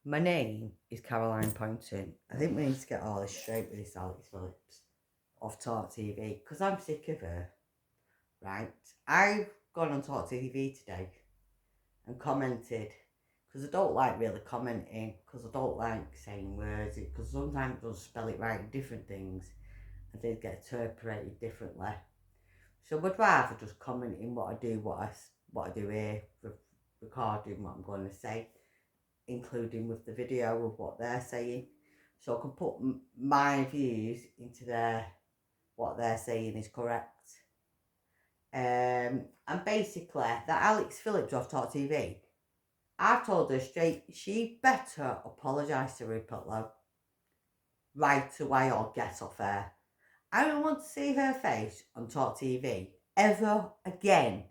My name is Caroline Poynton. I think we need to get all this straight with this Alex Phillips off Talk TV because I'm sick of her, right? I've gone on Talk TV today and commented because I don't like really commenting because I don't like saying words because sometimes it doesn't spell it right, different things, and they get interpreted differently. So I'd rather just comment in what I do, what I do here, recording what I'm going to say, including with the video of what they're saying, so I can put my views into what they're saying is correct. And basically, that Alex Phillips off Talk TV, I've told her straight, she better apologise to Rupert Lowe right away or get off air. I don't want to see her face on Talk TV ever again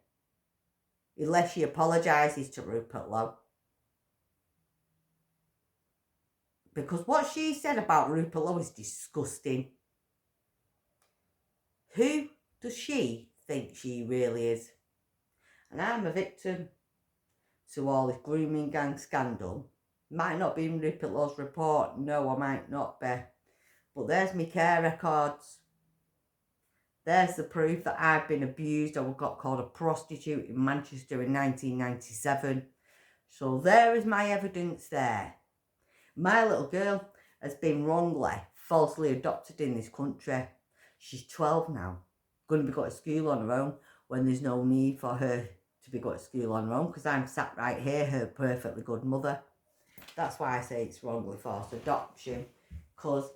unless she apologises to Rupert Lowe. Because what she said about Rupert Lowe is disgusting. Who does she think she really is? And I'm a victim to all this grooming gang scandal. Might not be in Rupert Lowe's report. No, I might not be. But there's my care records. There's the proof that I've been abused. I got called a prostitute in Manchester in 1997. So there is my evidence there. My little girl has been wrongly, falsely adopted in this country. She's 12 now. Going to be going to school on her own when there's no need for her to be going to school on her own because I'm sat right here, her perfectly good mother. That's why I say it's wrongly forced adoption, because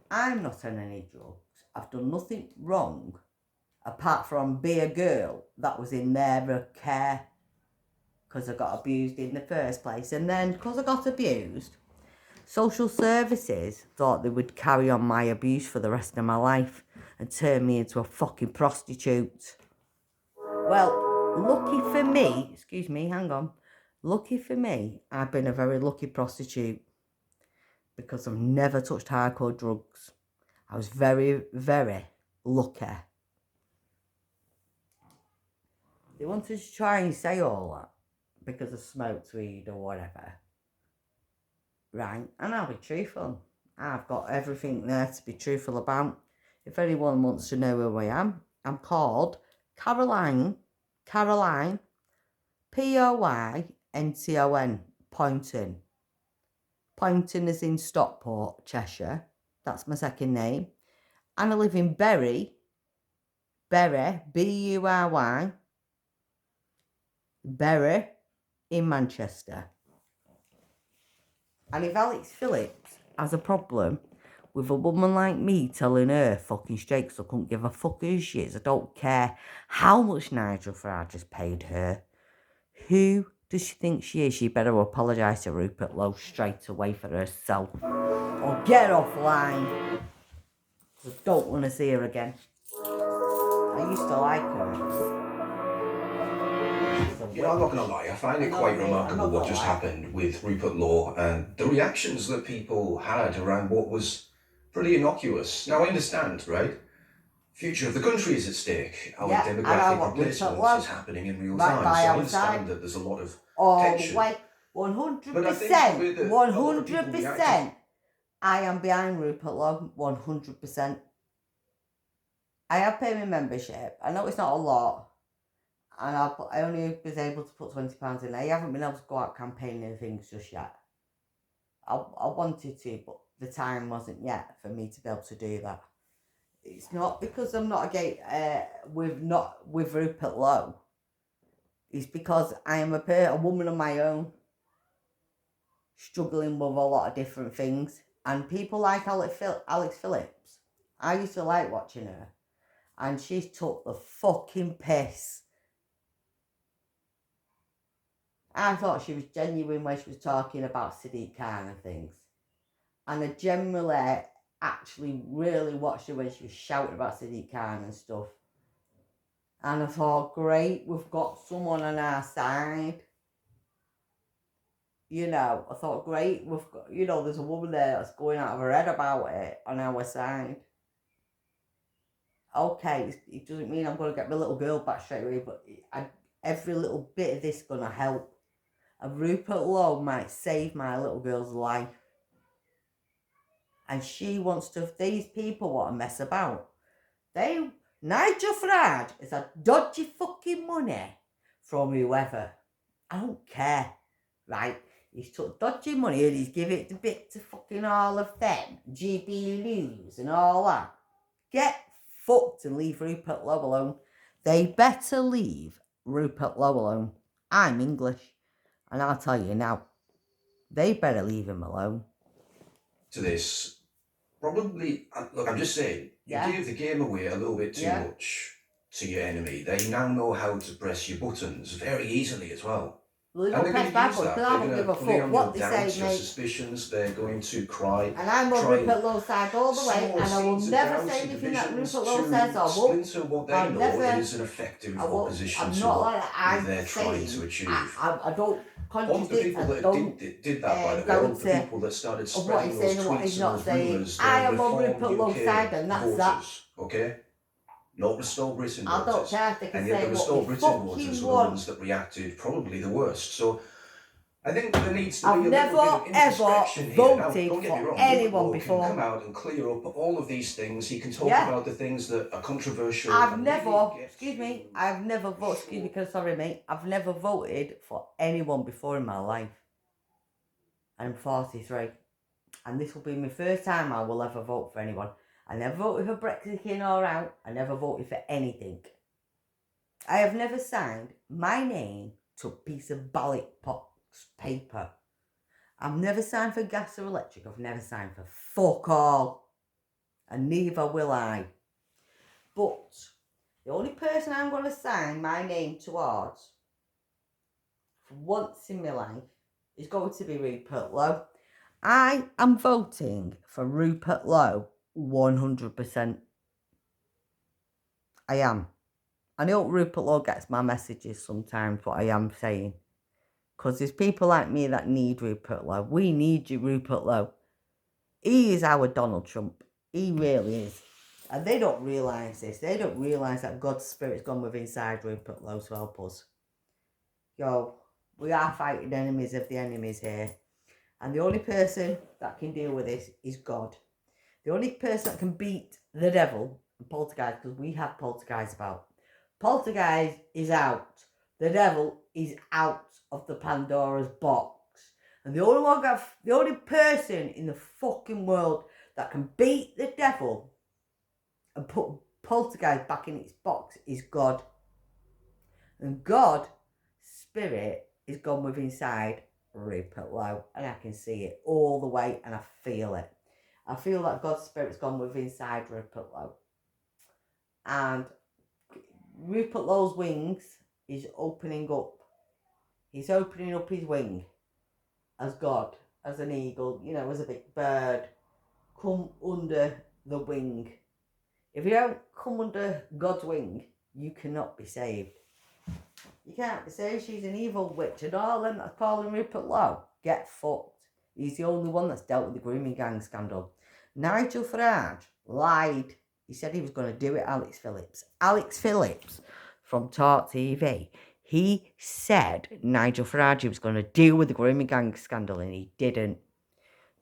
I'm not on any drugs. I've done nothing wrong apart from be a girl that was in their care because I got abused in the first place. And then because I got abused, social services thought they would carry on my abuse for the rest of my life and turn me into a fucking prostitute. Well, lucky for me, excuse me, hang on. Lucky for me, I've been a very lucky prostitute because I've never touched hardcore drugs. I was very, very lucky. They wanted to try and say all that because I smoked weed or whatever. Right, and I'll be truthful. I've got everything there to be truthful about. If anyone wants to know who I am, I'm called Caroline, Poynton, Poynton. Poynton is in Stockport, Cheshire. That's my second name. And I live in Bury, Bury, Bury in Manchester. And if Alex Phillips has a problem with a woman like me telling her fucking straight, because I couldn't give a fuck who she is, I don't care how much Nigel Farage has paid her, who does she think she is? She better apologise to Rupert Lowe straight away for herself. Or get offline. I don't want to see her again. I used to like her. You know, I'm not going to lie, I find it quite remarkable what just happened with Rupert Law and the reactions that people had around what was pretty innocuous. Now, I understand, right? Future of the country is at stake. Our demographic replacement is happening in real time. So I understand that there's a lot of tension. Like 100%, 100%. I am behind Rupert Law, 100%. I have paid my membership. I know it's not a lot. And I only was able to put £20 in. I haven't been able to go out campaigning things just yet. I wanted to, but the time wasn't yet for me to be able to do that. It's not because I'm not with Rupert Lowe. It's because I am a woman on my own, struggling with a lot of different things. And people like Alex Phillips, I used to like watching her, and she took the fucking piss. I thought she was genuine when she was talking about Sadiq Khan and things. And I generally actually really watched her when she was shouting about Sadiq Khan and stuff. And I thought, great, we've got someone on our side. You know, I thought, great, we've got, there's a woman there that's going out of her head about it on our side. Okay, it doesn't mean I'm going to get my little girl back straight away, but every little bit of this is going to help. And Rupert Lowe might save my little girl's life. And she wants to, these people want to mess about. Nigel Farage is a dodgy fucking money from whoever. I don't care, right? He's took dodgy money and he's given it a bit to fucking all of them. GB News and all that. Get fucked and leave Rupert Lowe alone. They better leave Rupert Lowe alone. I'm English. And I'll tell you now, they better leave him alone. To this, probably, look, I'm just saying, you give the game away a little bit too much to your enemy. They now know how to press your buttons very easily as well. Well, they don't press my buttons, because I don't give a fuck what they say, mate. Suspicions, they're going to cry. And I'm on Rupert Lowe's side all the way, and I will never say anything that Rupert Lowe says or won't. What they know is an effective opposition to what they're trying to achieve. I don't contradict. All the people that did that, by the way, all the people that started spreading those tweets and rumours, I am on Rupert Lowe's side, and that's that. Okay? Not Restore Britain voters. I don't care if they can and yet say the Restore what Britain voters were the ones that reacted probably the worst. So I think there needs to be a little bit of introspection here. Now, don't get me wrong, anyone before. He can come out and clear up all of these things. He can talk about the things that are controversial. I've never voted, sorry mate, I've never voted for anyone before in my life. I'm 43. And this will be my first time I will ever vote for anyone. I never voted for Brexit in or out. I never voted for anything. I have never signed my name to a piece of ballot box paper. I've never signed for gas or electric. I've never signed for fuck all. And neither will I. But the only person I'm going to sign my name towards for once in my life is going to be Rupert Lowe. I am voting for Rupert Lowe 100%. I am. I know Rupert Lowe gets my messages sometimes, what I am saying. Because there's people like me that need Rupert Lowe. We need you, Rupert Lowe. He is our Donald Trump. He really is. And they don't realise this. They don't realise that God's Spirit's gone within inside Rupert Lowe to help us. Yo, we are fighting enemies of the enemies here. And the only person that can deal with this is God. The only person that can beat the devil and poltergeist, because we have poltergeist about. Poltergeist is out. The devil is out of the Pandora's box. And the only person in the fucking world that can beat the devil and put poltergeist back in its box is God. And God, Spirit, is gone with inside Rupert Lowe. And I can see it all the way and I feel it. I feel that God's Spirit's gone with inside Rupert Lowe. And Rupert Lowe's wings is opening up. He's opening up his wing as God, as an eagle, you know, as a big bird. Come under the wing. If you don't come under God's wing, you cannot be saved. You can't be saved. She's an evil witch. And all them that's calling Rupert Lowe, get fucked. He's the only one that's dealt with the grooming gang scandal. Nigel Farage lied. He said he was going to do it, Alex Phillips. Alex Phillips from Talk TV. He said Nigel Farage was going to deal with the grooming gang scandal and he didn't.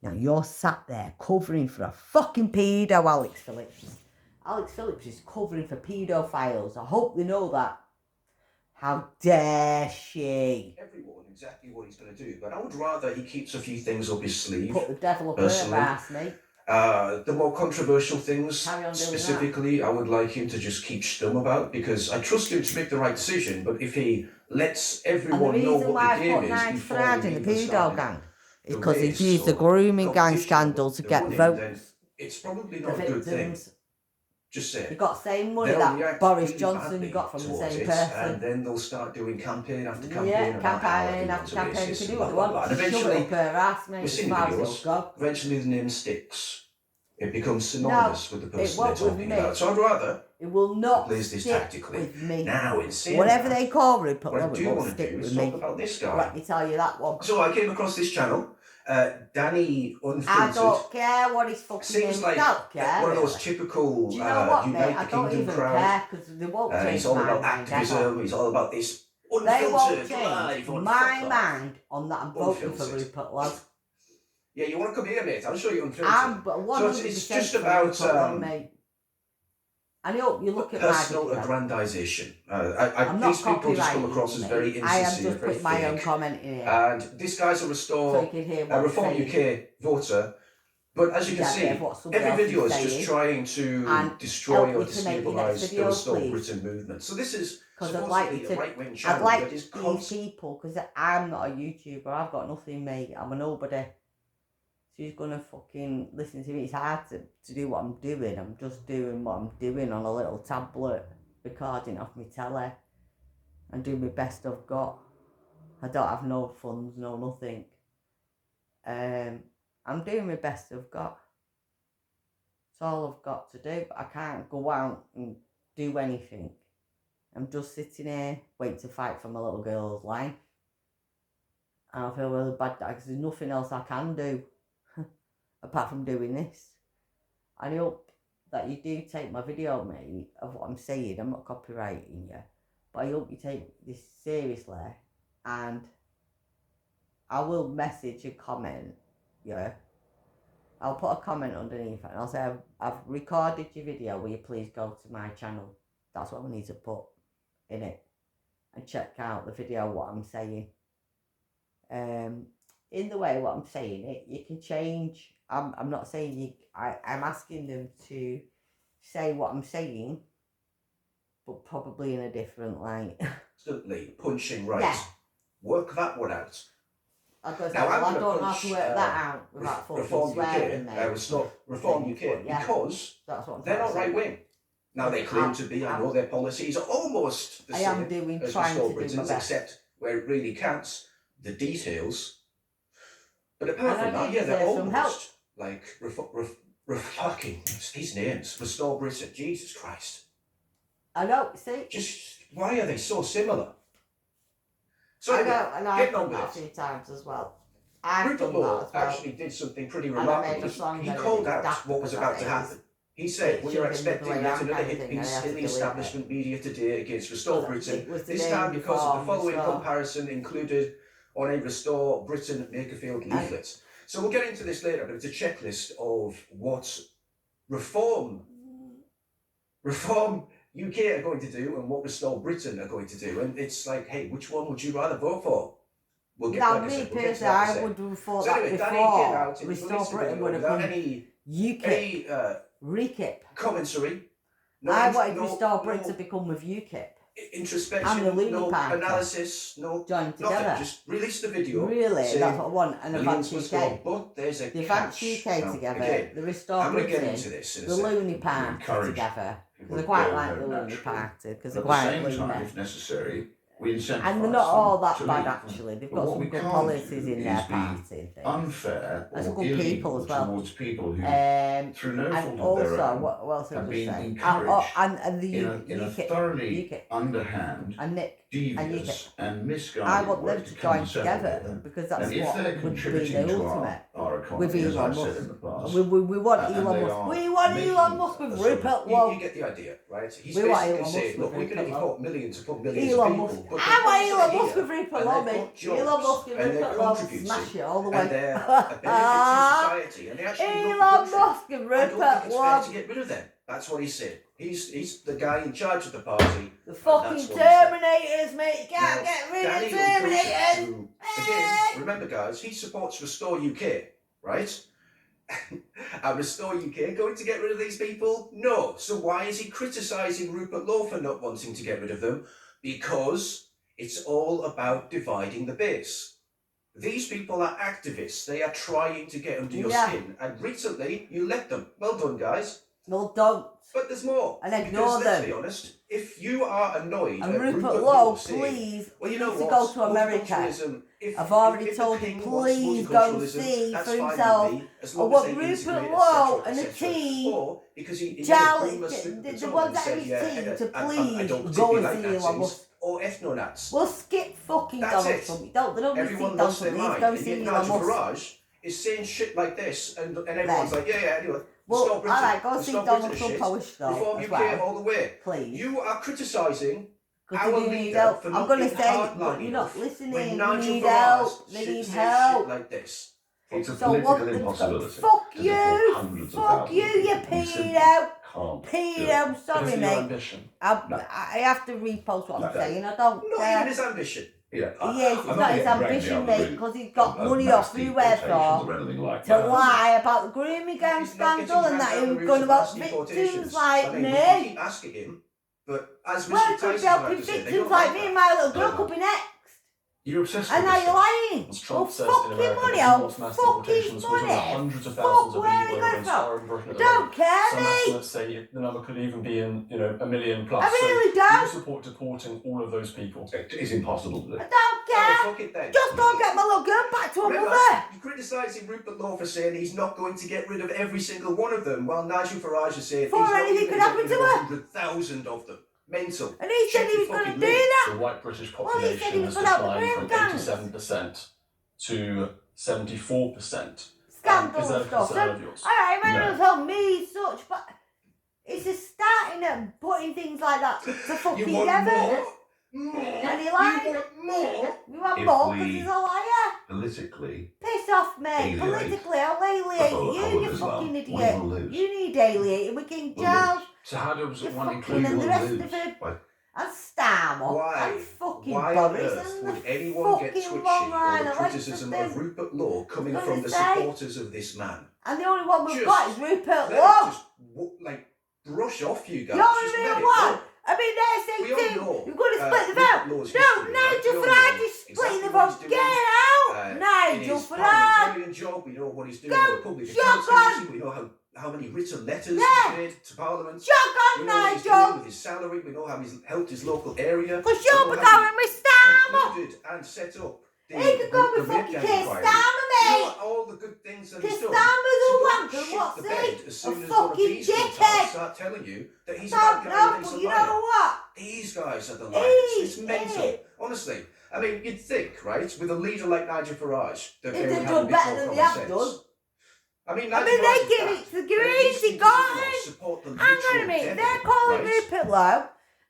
Now you're sat there covering for a fucking pedo, Alex Phillips. Alex Phillips is covering for paedophiles. I hope they know that. How dare she? Everyone exactly what he's going to do, but I would rather he keeps a few things up his sleeve. Put the devil up her ass, mate. The more controversial things, specifically, I would like him to just keep stum about, because I trust him to make the right decision, but if he lets everyone know what the game is before he in the pedo gang is because he's used the grooming gang scandal to get votes. It's probably not a good thing. Just say you got the same money that Boris Johnson got from the same person. And then they'll start doing campaign after campaign. Yeah, campaign after campaign. You can do what they want. And eventually, we've seen videos, eventually the name sticks. It becomes synonymous with the person they're talking about. So I'd rather it will not plays this tactically. With me. Now, in saying whatever that, they call Rupert Lowe, what I do want to do is talk about this guy. Let me tell you that one. So I came across this channel. Danny Unfiltered. I don't care what his fucking seems like one of those typical do you know what, United mate? I don't Kingdom even crowd. care because they won't change he's all about activism. He's all about this They won't Unfiltered, live change on my Fuck Off. mind on that I'm voting for Unfiltered. Rupert Lodge. Yeah, you want to come here, mate? I'll show you Unfiltered. I'm 100% it's just for about Rupert Lodge, mate. And I hope you look at my personal video. aggrandization. I'm These not people just come copyrighting across you, as very mate. insincere, I am just very putting my own fake. comment in here. And this guy's a So Restore you can hear what I'm Reform saying. UK voter. But as you can see, every video is just trying to destroy or destabilise the Restore Britain movement. So this is supposedly a right-wing channel that is these people, because I'm not a YouTuber, I've got nothing, mate, I'm a nobody. So who's going to fucking listen to me? It's hard to do what I'm doing. I'm just doing what I'm doing on a little tablet, recording off my telly, and doing my best I've got. I don't have no funds, no nothing. I'm doing my best I've got. It's all I've got to do, but I can't go out and do anything. I'm just sitting here waiting to fight for my little girl's life. And I feel really bad because there's nothing else I can do apart from doing this. And I hope that you do take my video, mate, of what I'm saying. I'm not copyrighting you, but I hope you take this seriously. And I will message a comment, yeah. I'll put a comment underneath it and I'll say, I've recorded your video, will you please go to my channel? That's what we need to put in it. And check out the video, what I'm saying. In the way what I'm saying, it you can change. I'm not saying you, I'm asking them to say what I'm saying, but probably in a different light. Constantly punching right. Yeah. Work that one out. I don't know how to work that out without fucking Reform swearing, UK, mate. Reform UK, because that's what they're not right wing. Now they claim to be. I know their policies are almost the same as Restore Britain's, except where it really counts, the details. But apart from that, yeah, they're almost like fucking these names. Restore Britain, Jesus Christ. I know. See, just why are they so similar? So I know, and I've done that a few times as well. Rupert Law actually did something pretty remarkable. He called out what was about to happen. He said, we are expecting yet another hit piece in the establishment media today against Restore Britain, this time because of the following comparison included on a Restore Britain Makerfield leaflet. So we'll get into this later, but it's a checklist of what Reform UK are going to do and what Restore Britain are going to do. And it's like, hey, which one would you rather vote for? We'll get now, me personally, I would have thought that before Restore Britain would have come UKIP. REKIP. Commentary. I wanted Restore Britain to become with UKIP. Introspection, no analysis, no join together. Nothing. Just release the video. Really, that's what I want. And Advance UK. But there's a the Advance UK together, again, the Restore Britain, the Looney Party together. Because I quite like the Looney Party, because they're quite loony. If necessary, we incentivise and they're not all that them bad actually. They've got some good policies in their party. Unfair or good illegal people as well. Towards people who, through no fault of their own, what else have been say? encouraged and the in a thoroughly underhand, and Nick, devious and misguided I want way them to join together because that's what would be the ultimate. With Elon Musk. We want Elon Musk. We want Elon Musk with Rupert Law. You get the idea, right? He's basically saying, look, we can import millions upon millions Elon of Musk. people. I want Elon Musk with Rupert Law, mate. Elon Musk with Rupert Law. Smash it all the way. And they're a benefit to society. And they actually Elon Musk with Rupert Law. I don't think it's fair to get rid of them. That's what he said. He's the guy in charge of the party. The fucking Terminators, mate. You can't get rid of Terminators. Again, remember, guys, he supports Restore UK, right? And Restore UK going to get rid of these people? No. So why is he criticising Rupert Law for not wanting to get rid of them? Because it's all about dividing the base. These people are activists. They are trying to get under your skin. And recently, you let them. Well done, guys. No, don't. But there's more. And ignore them. Let's be honest, if you are annoyed and at Rupert Law, please, well, you know to go to America. I've already told him, please go see for himself. I want Rupert Law and the team, Charlie, the ones that his team, to please go and see Elon Musk. Or ethnonats. Well, skip fucking Donald Trump. They don't need to see Donald Trump. They need to go see Elon Musk. Farage is saying shit like this, and everyone's like, yeah, anyway. Well, alright, go see Donald Trump, I wish though. Reform UK all the way. Please. You are criticising Because our they do need leader help. for I'm not going to being say, hardline but you're not enough listening. when They Nigel need Farage help. They sits need and says help. shit like this. It's a So what political they've got- impossibility. Fuck to deport you! hundreds of Fuck thousands you, of you people. We simply pedo! can't do Pedo, it. I'm But sorry, is it your mate. ambition? No. I have to repost what I'm No. saying. I don't Not care. even his ambition. Yeah, He is. It's not his ambition, mate, because he's got money off whoever or anything like to that. lie about the grooming gang He's not getting scandal and dragged that he down the was route going of about mass deportations. victims like I mean, we me. can keep asking him, but as Well, Mr. it could Tyson's help about with to say, they victims don't like like me that. and my little girl could be next. You're obsessed And with now this you're stuff. lying. As Trump Oh, says in fucking America, money, that he oh, wants mass fucking deportations, we're talking about money. hundreds of Fuck, thousands of where are people they against going our own Britain at the Don't moment. care Some me. estimates say the number could even be in, a million plus. I really so don't. you support deporting all of those people. It is impossible to do. I don't Oh, care. fuck it then. Just don't get my little girl back to her Remember, mother. you're criticising Rupert Law for saying he's not going to get rid of every single one of them, while Nigel Farage is saying For he's not anything even could going happen to to get rid her. of 100,000 of them. Mental. And he said Check he was your going to fucking do lid. that. The white British Well, he said he population was has put out the declined from groom gangs. 87% to 74%. Scandal Is that a and stuff. concern So, of yours? alright, man, No. don't tell me such, but it's just starting at putting things like that to fucking You want together. more? More? And he You lied. want more? You want If more we- because he's a liar. Politically, Piss off, mate. Alienate Politically, I'll alienate the you, whole you of Islam, fucking we idiot. will lose. You need alienating with King We'll Charles lose. So how does You one fucking include and the will rest lose. of it. By- and Starmer Why? and fucking Why on Boris earth and would the anyone get fucking twitchy Long over Island criticism of Legislative. Rupert Law coming Gonna from the say. supporters of this man? And the only one we've Just got is Rupert Let it Law. just brush off you guys. You only Just mean let it what? go. I mean, they're We saying all know, too. You're going to split the Rupert vote. Law's No, history, right? Nigel We all Farage know is splitting exactly the what he's vote. doing. Get out, In Nigel his Farage. parliamentarian job, we know what he's doing Go, on the public shut accounts up. committee. We know how many written letters Yeah. he's made to Parliament. Shut We up, know what he's doing Nigel. with his salary. We know how he's helped his local area. Because We you'll know be how going with Starmer. concluded and set up the He could go with rape fucking gang Keir inquiry. Starmer, You know mate. what, all the good things that Keir he's done. Starmer's So a don't wanker, shit what's the he? bed as A soon as one of fucking these guys dickhead. start telling you that he's a No, bad guy no, and he's but a you liar. know what? These guys are the liars. It's mental. Hey. Honestly. I mean, you'd think, right, with a leader like Nigel Farage, that If they would they've have a done bit better more than they common have sense. done. I mean, I Nigel mean, they Farage is give bad, it to the but at Greens, least he does got not it. support the Hang on a literal minute, devil, they're calling right? Rupert Lowe.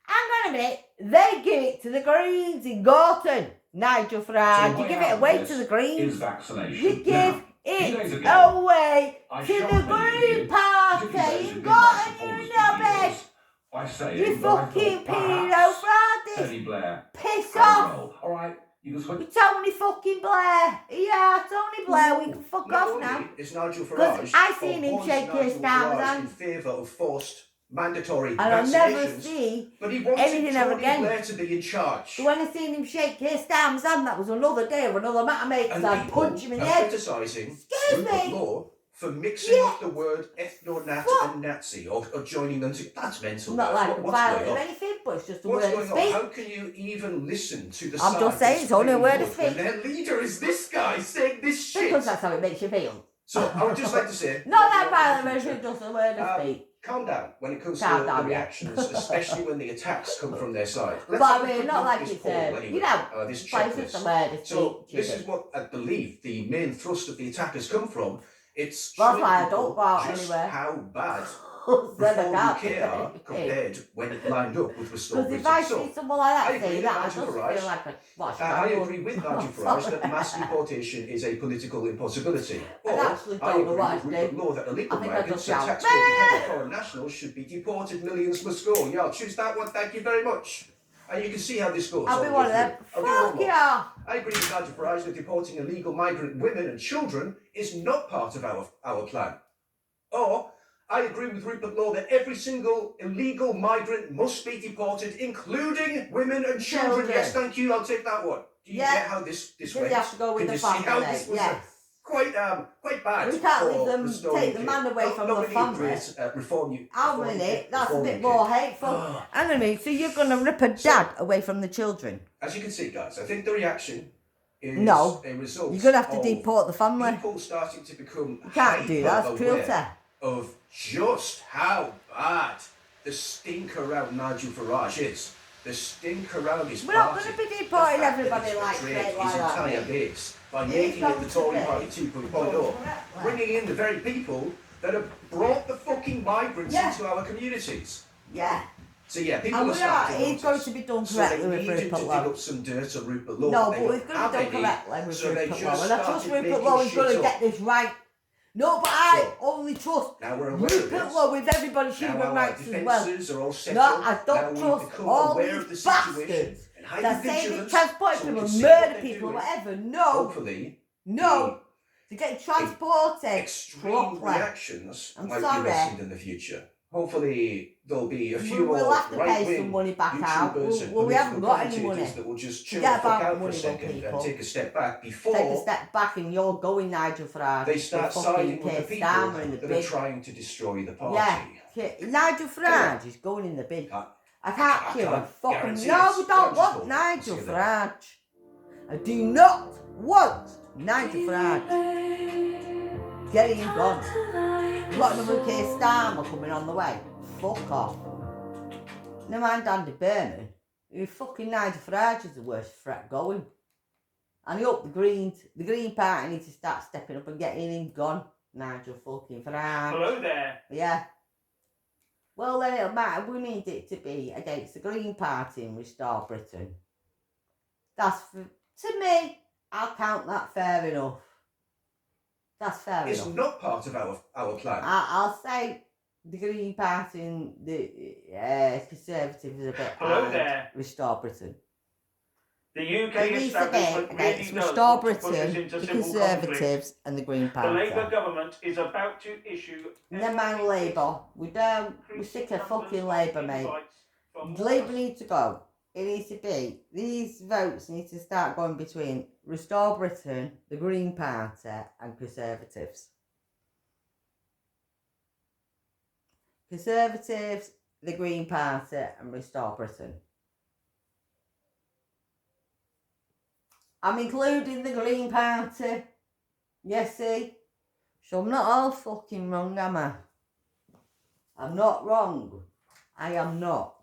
Hang on a minute, they give it to the Greens in Gorton. Nigel Farage, So you the give way it out away of to this the is Greens. vaccination. You give Now, 2 days it ago, away I to the shocked many of Green you, Party particularly those in who've been Gorton, my you supporters know for it. years, by saying You that I fucking thought pedo perhaps Friday. Tony Blair Piss had a off. role. All right, you can switch. With Tony fucking Blair. Yeah, Tony Blair, we can fuck Not off only now. is Nigel Because Farage, I seen or him was shake his Nigel Starmer's Farage hand. in favour of forced mandatory And I'll never vaccinations, see. but he wanted anything ever Tony again. Blair to be in charge. So when I seen him shake his Starmer's hand, that was another day or another matter, mate, because And I'd people punch him in the are head. criticising Excuse Rupert me. Law for mixing Yeah. up the word ethno-nat What? and Nazi, or joining them to... That's mental. I'm not guys. like What's violent going or on? anything, but it's just a What's word going of on? speech. How can you even listen to the I'm side just saying, that's it's only a playing word of good when speech. their leader is this guy saying this shit? Because that's how it makes you feel. So I would just like to say... Not that violent, but it's just a word of speech. Calm down when it comes Calm to down, the yeah. reactions, especially when the attacks come from their side. But have I a mean, quick not look at like this it's, poll anyway, you know, this but it's just a checklist. word of So speech. this is what I believe the main thrust of the attack has come from. It's That's showing why I people don't go out just anywhere. how bad Then I Reform can't UK think are of it. compared when it lined up with Restore Because if Britain. I So, see someone like I that agree saying with that, I Nigel just Farage. feel like a watch. I agree with Nigel Farage that mass deportation is a political impossibility. I Or actually I don't agree know what with I Rupert do. Law that illegal I think I migrants just and shout, tax-paying foreign nationals should be deported. Millions must go. Yeah, I'll choose that one. Thank you very much. And you can see how this goes. I'll all be the one way of them. through. I'll do one Fuck more. yeah. I agree with Nigel Farage that deporting illegal migrant women and children is not part of our plan. Or I agree with Rupert Law that every single illegal migrant must be deported, including women and children. Children. Yes, thank you. I'll take that one. Do you Yeah. get how this So went? you have to go with Can the you see how family, this was yes. quite bad? We can't leave for them, Restore take the UK. man away Not- from not the really family. great, reform you. How reform many? UK, That's a reform bit UK. more hateful. Ugh. Hang on a minute, so you're going to rip a dad away from the children? As you can see, guys, I think the reaction is No. a result. You're going to have to of deport the family. people starting to become You can't do that, that's hyper-aware cruelty. of just how bad the stink around Nigel Farage is. The stink around his We're not party. going to be The deporting fact that everybody he's like betrayed straight his like entire that. mate. base by He's making it going the to Tory be Party 2.0, bringing in the very people that have brought the fucking migrants Yeah. into our communities. Yeah. So yeah, people And are we are, starting to it's going notice. to be done So they correctly with needed to Rupert dig Lowe. up some dirt on Rupert Lowe. No, They but don't it's going to have be done any, correctly with so they Rupert Lowe. just And I trust started Rupert making Lowe is going shit to get up. this right. No, but I So, only trust now we're aware of Rupert this. Lowe with everybody's Now human our rights as well. defences are all set No, up. I Now don't we've trust become all aware of the these situation bastards and that heightened say they vigilance. transport So we people can and see what murder they're people, doing. whatever. No, Hopefully, no. To get transported extreme properly. reactions I'm might sorry. be lessened in the future. Hopefully, there'll be a few We'll more have to pay some right-wing money back out. YouTubers and We haven't political got any commentators money. that will just chill Forget the fuck about out for a money, though, second and people. take a step back Take a before step back and you're going, Nigel Farage. they start with fucking siding with the Keir people Starmer in the that bin. are trying to destroy the party. Yeah, Nigel Farage is going in the bin. I can't give a can't fucking... guarantee No, this, we but I'm don't just want hoping. Nigel I'll see you there. Farage. I do not want Nigel Farage. Get him gone. We've got another Keir Starmer coming on the way. Fuck off. No mind Andy Burnham. You fucking Nigel Farage is the worst threat going. And I hope the Green Party need to start stepping up and getting him gone. Nigel fucking Farage. Hello there. Yeah. Well, then it'll matter. We need it to be against the Green Party and Restore Britain. That's, to me, I'll count that fair enough. That's fair It's enough. not part of our plan. I'll say the Green Party and the Conservatives are a bit Hello and there. Restore Britain. The UK It needs to establishment be really against does Restore want to push us Britain, into the civil Conservatives conflict. and the Green The Party. Labour government is about to issue... Never mind Labour. We're sick of fucking Labour, mate. Labour needs to go. It needs to be, these votes need to start going between Restore Britain, the Green Party and Conservatives. Conservatives, the Green Party and Restore Britain. I'm including the Green Party. Yes, see? So I'm not all fucking wrong, am I? I'm not wrong. I am not.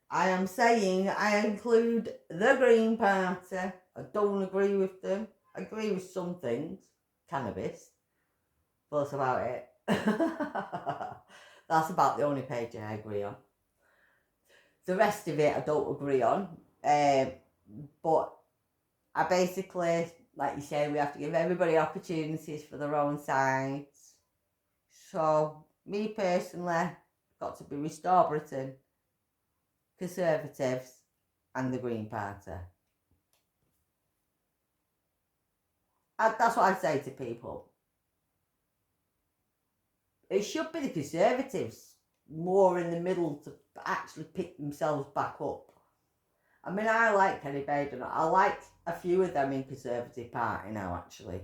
I am saying I include the Green Party. I don't agree with them. I agree with some things. Cannabis. But that's about it. That's about the only page I agree on. The rest of it I don't agree on. But I basically, like you say, we have to give everybody opportunities for their own sides. So, me personally, got to be Restore Britain, Conservatives and the Green Party. That's what I say to people. It should be the Conservatives more in the middle to actually pick themselves back up. I mean, I like Kenny Baden. I like a few of them in Conservative Party now, actually.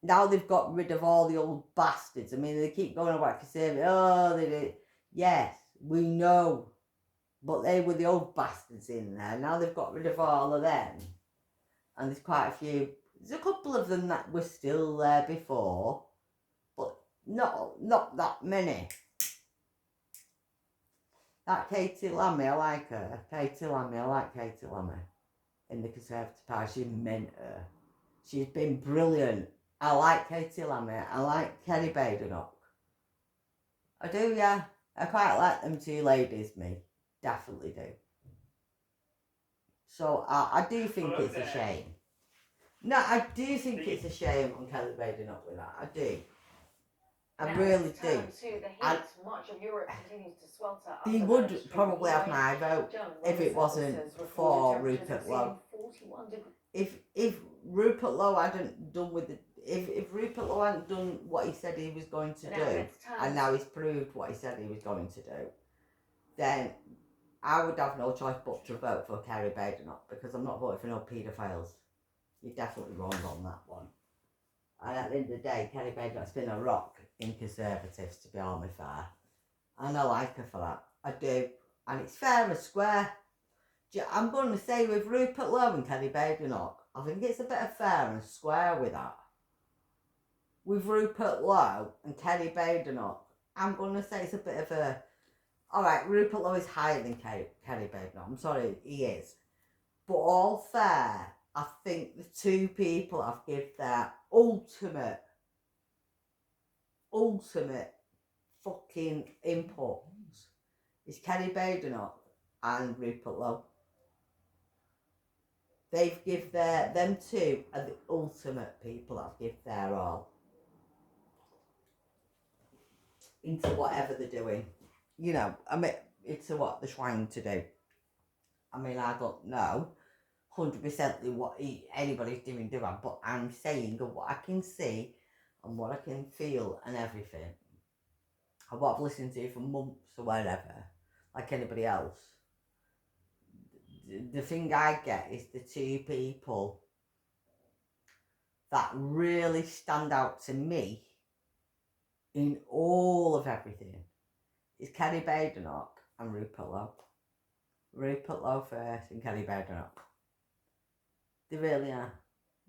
Now they've got rid of all the old bastards. I mean, they keep going about Conservative. Oh, they did. Yes, we know. But they were the old bastards in there. Now they've got rid of all of them. And there's quite a few. There's a couple of them that were still there before. But not that many. That Katie Lammy, I like her. I like Katie Lammy. In the Conservative Party, she meant her. She's been brilliant. I like Katie Lammy. I like Kenny Badenoch. I do, yeah. I quite like them two ladies, me. Definitely do. So I do think it's a shame. No, I do think it's a shame on Kelly Badenoch with that. I do. I really do. Much of Europe continues to swelter. They would probably have my vote if it wasn't for Rupert Lowe. If Rupert Lowe hadn't done with the if Rupert Lowe hadn't done what he said he was going to do, and now he's proved what he said he was going to do, then I would have no choice but to vote for Kerry Badenoch, because I'm not voting for no paedophiles. You're definitely wrong on that one. And at the end of the day, Kerry Badenoch's been a rock in Conservatives, to be all my fair. And I like her for that. I do. And it's fair and square. I'm going to say with Rupert Lowe and Kerry Badenoch, I think it's a bit of fair and square with that. With Rupert Lowe and Kerry Badenoch, I'm going to say it's a bit of a... Alright, Rupert Lowe is higher than Kerry Badenoch. I'm sorry, he is. But all fair, I think the two people have given their ultimate fucking inputs is Kenny Badenoch and Rupert Lowe. They've give them two are the ultimate people that give their all into whatever they're doing. You know, I mean, into what they're trying to do. I mean, I don't know 100% what anybody's doing, but I'm saying what I can see and what I can feel and everything. And what I've listened to for months or whatever, like anybody else. The thing I get is the two people that really stand out to me in all of everything is Kenny Badenoch and Rupert Lowe. Rupert Lowe first and Kenny Badenoch. They really are.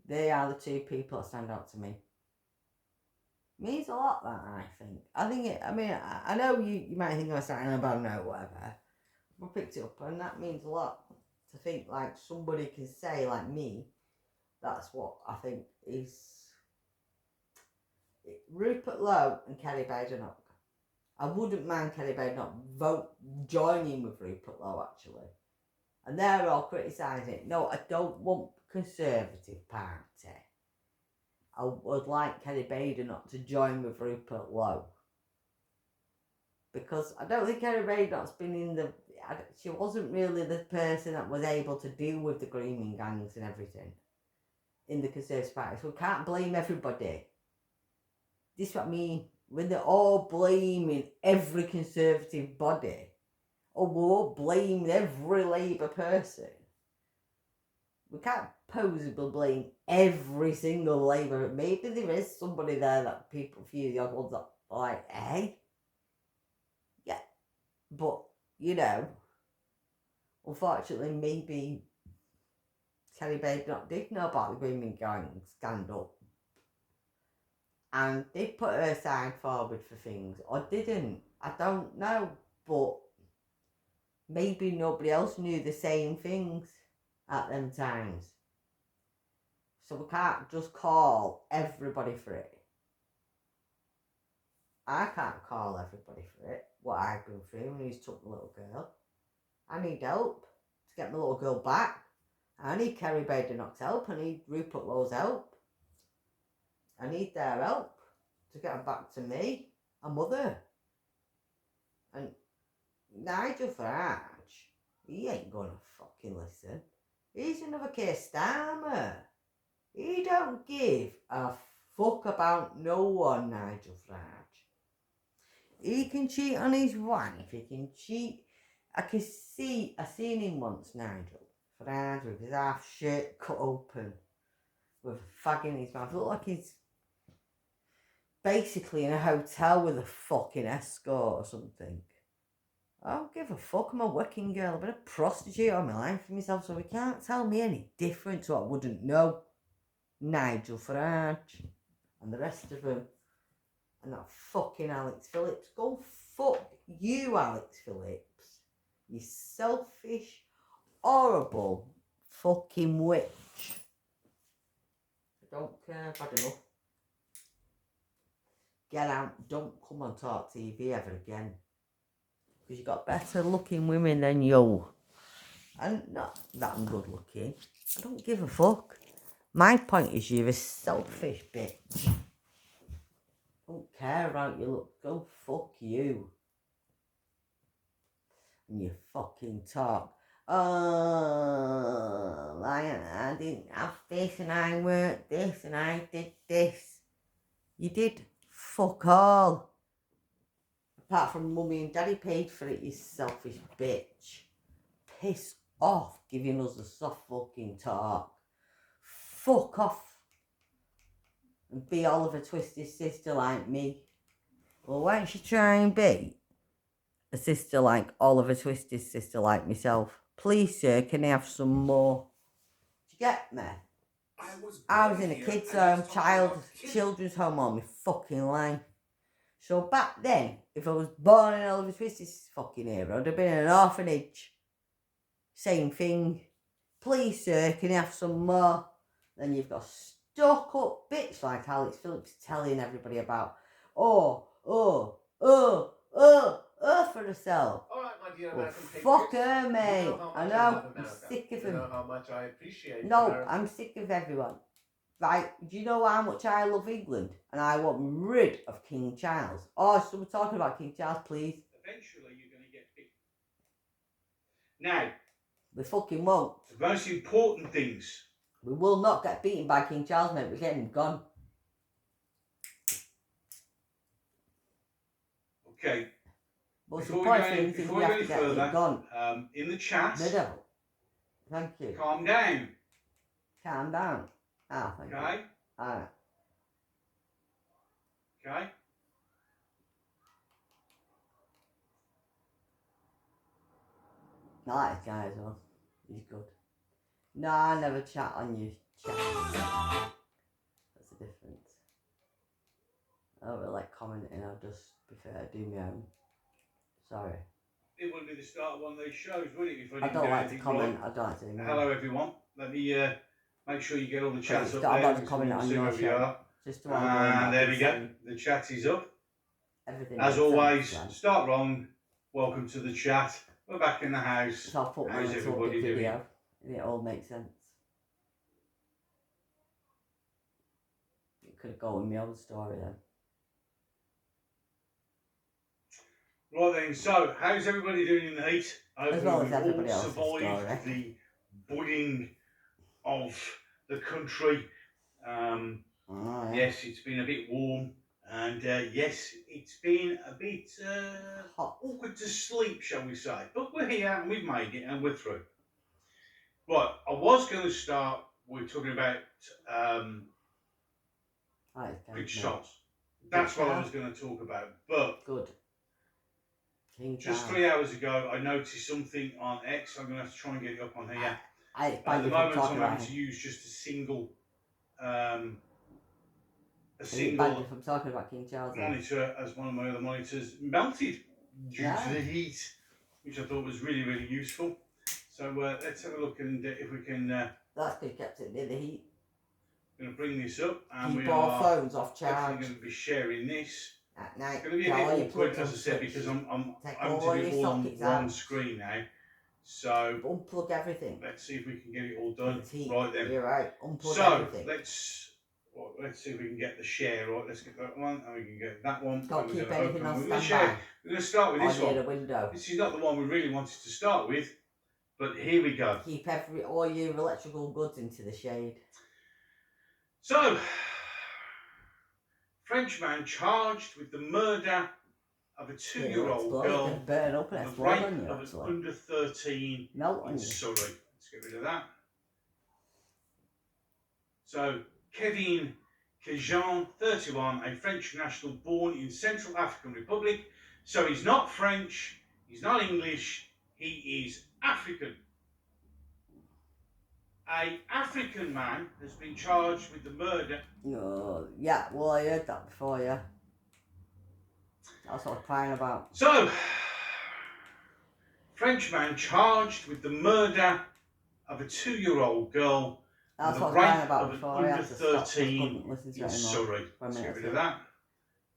They are the two people that stand out to me. Means a lot, that, I think. I know you might think I'm saying about no, whatever. I picked it up and that means a lot. To think like somebody can say like me, that's what I think is Rupert Lowe and Kenny Badenoch. I wouldn't mind Kenny Badenoch joining with Rupert Lowe actually. And they're all criticising it. No, I don't want Conservative Party. I would like Kenny Badenoch to join with Rupert Lowe. Because I don't think Kenny Badenoch's been in the... She wasn't really the person that was able to deal with the grooming gangs and everything in the Conservative Party. So we can't blame everybody. This is what I mean. When they're all blaming every Conservative body, or we're all blaming every Labour person, we can't possibly blame every single Labour. Maybe there is somebody there that people feel the odd ones that are like, hey? Yeah. But, you know, unfortunately, maybe Kenny Badenoch did know about the grooming gang scandal. And did put her side forward for things, or didn't. I don't know, but maybe nobody else knew the same things at them times. So we can't just call everybody for it. I can't call everybody for it, what I've been through when he's took my little girl. I need help to get my little girl back. I need Kenny Badenoch's help. I need Rupert Lowe's help. I need their help to get them back to me, a mother. And Nigel Farage, he ain't gonna fucking listen. He's another Keir Starmer. He don't give a fuck about no one, Nigel Farage. He can cheat on his wife, he can cheat. I seen him once, Nigel Farage, with his half shirt cut open, with a fag in his mouth. Looked like he's basically in a hotel with a fucking escort or something. I don't give a fuck, I'm a working girl. I've been a prostitute all my life for myself, so he can't tell me any different to what I wouldn't know. Nigel Farage and the rest of them. And that fucking Alex Phillips. Go fuck you, Alex Phillips. You selfish, horrible fucking witch. I don't care, I've had enough. Get out, don't come on Talk TV ever again. Because you've got better looking women than you. And not that I'm good looking. I don't give a fuck. My point is you're a selfish bitch. Don't care about your look. Go fuck you. And you fucking talk. Oh, I didn't have this and I worked this and I did this. You did fuck all. Apart from mummy and daddy paid for it, you selfish bitch. Piss off giving us a soft fucking talk. Fuck off. And be Oliver Twist's sister like me. Well, why don't you try and be a sister like Oliver Twist's sister like myself? Please, sir, can I have some more? Do you get me? I was in a kids' home, children's home all my fucking life. So back then, if I was born in Oliver Twist's fucking era, I'd have been in an orphanage. Same thing. Please, sir, can you have some more? Then you've got stuck up bitch like Alex Phillips telling everybody about, Her for herself. All right, my dear Well, American fuck patriots, her, you mate. know how I much know. love I'm America. sick of You them. know how much I appreciate No, America. I'm sick of everyone. Right, do you know how much I love England? And I want rid of King Charles. Oh, someone talking about King Charles, please. Eventually, you're going to get beaten. Now, We fucking won't. the most important things. We will not get beaten by King Charles, mate. We're getting him gone. Okay, What's the Before we point go for any- anything before we we have go to get any him further, gone? in the chat, The devil. Thank you. calm down. Calm down. Ah, thank you. Okay, Ah, okay. I like this guy as well. He's good. No, I never chat on your chat. That's the difference. I don't really like commenting, I'll just prefer to do my own. Sorry. It wouldn't be the start of one of these shows, would it? If I I didn't don't do like to anything comment, right? I don't like to do my own. Hello, everyone. Let me make sure you get all the chats up I'm there. about to because comment we can on see your where we show. are. Just to ongoing And there we go. saying The chat is up. everything As makes always, sense, man. start wrong. Welcome to the chat. We're back in the house. So I'll put mine How's into a everybody big doing? video and it all makes sense. It could go in my own story then. Right then, so how's everybody doing in the heat? As well as everybody we've all else's survived story. the budding of the country. Oh, yeah. Yes, it's been a bit warm, and yes, it's been a bit Hot. awkward to sleep, shall we say. But we're here, and we've made it, and we're through. Right, I was going to start, we're talking about Right, Prince mate. Charles. That's what I Charles. was going to talk about. But Good. King just Charles. 3 hours ago, I noticed something on X. I'm going to have to try and get it up on here. It's At bad the if I'm moment, talking I'm about having him. to use just a single Is it bad if I'm talking about King Charles then? monitor as one of my other monitors melted due Yeah. to the heat, which I thought was really, really useful. So let's have a look and if we can. That's good, kept it near the heat. Going to bring this up, and Keep we all are phones off definitely charge going to be sharing this. at night. It's going to be a Get all bit your awkward, plugs as I said, unswitched. because I'm Take having all to do your it all on sockets one out. screen now. So Unplug everything. let's see if we can get it all done. It's heat. Right then. You're right. Unplug So everything. let's see if we can get the share right. Let's get that one, and we can get that one. Don't and we're keep gonna anything open- on we're gonna standby. share. We're going to start with Or this near one. the window. This is not the one we really wanted to start with, but here we go. Keep all your electrical goods into the shade. So, Frenchman charged with the murder of a 2-year-old girl It can burn up and and the explode rape on you, of an actually. under 13 Melt on in you. Surrey. Let's get rid of that. So, Kevin Kejan, 31, a French national born in Central African Republic. So he's not French, he's not English, he is African. A African man has been charged with the murder. Oh, yeah, well, I heard that before, yeah. That's what I was crying about. So, Frenchman charged with the murder of a 2-year-old girl That's and what the I was crying rape about of an before. I under had to stop. I 13 couldn't listen to in it anymore. Surrey. For a Let's get minute rid or of two. that.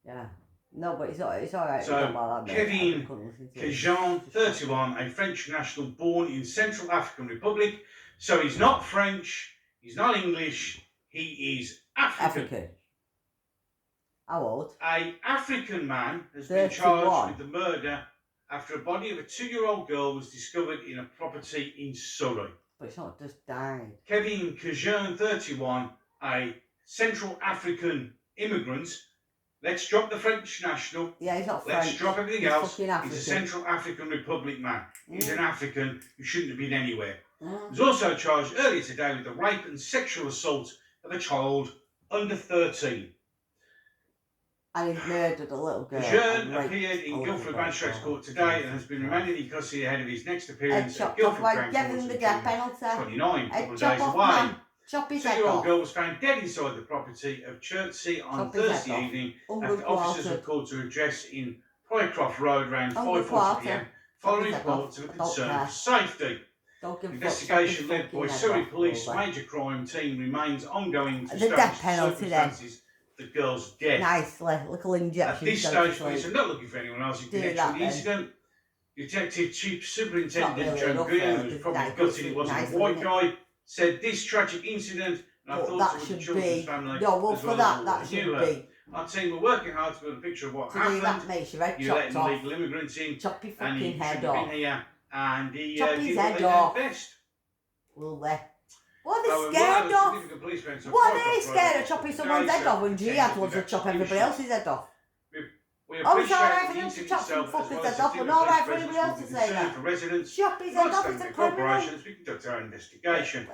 Yeah. No, but it's alright. So, It's not about that, mate. I Kevin just couldn't listen to it. Kejan, It's just- 31, a French national born in Central African Republic. So he's not French, he's not English, he is African. African. How old? A African man has been 31. charged with the murder after a body of a 2-year-old girl was discovered in a property in Surrey. But it's not just died. Kevin Kejun, 31, a Central African immigrant. Let's drop the French national. Yeah, he's not Let's French. drop everything He's else. fucking He's African. a Central African Republic man. He's an African who shouldn't have been anywhere. He Mm. was also charged earlier today with the rape and sexual assault of a child under 13. And he's murdered a little girl. Kejun and raped appeared a in little Guildford girl. Magistrates Court today and has been remanded in custody ahead of his next appearance Head at chopped off Guildford by Crown Gavin Court the in death June penalty. 29, a couple Head of chop days off, away. man. Chop his head 2-year-old off. girl was found dead inside the property of Chertsey on Chop his head Thursday off. evening Uncle after officers Quarter. were called to address in Poycroft Road around Uncle 5:40 Quarter. p.m. following Chop his head reports off. of a Don't concern care. for safety. Don't give The a fuck. investigation Chop his led by fucking head Surrey off, Police all major crime team remains ongoing to The death establish the penalty then. circumstances of the girl's death. nicely, little At injection. this stage, police are not looking for anyone else in Do connection that with the then. incident. Detective Chief Superintendent It's not really Joe enough, Greer, though, who's just probably like gutted it's he wasn't nice, a white isn't guy, said this tragic incident, and I But thought that it was the should children's be. family. No, well, as for well that, as that all who should knew her. be. Our team were working hard to build a picture of what To do that happened. makes your head You chopped let off. illegal immigrants in, Chop your and he fucking head shouldn't have off. been here, and he Chop his did what head they did off. best. Will they? What are Oh, they and one scared other of? significant police event, so What are Pride they Rock scared of Friday, chopping today, someone's head so off when Jihad wants to attended chop the everybody else's head off? We Oh, it's appreciate alright for the them to incident chop some itself, as fucker's well head as off, the but not alright for police anybody else to presence say will be concerned that. for residents. Chop his head off, Once it's a they make criminal. corporations, we conduct our investigation.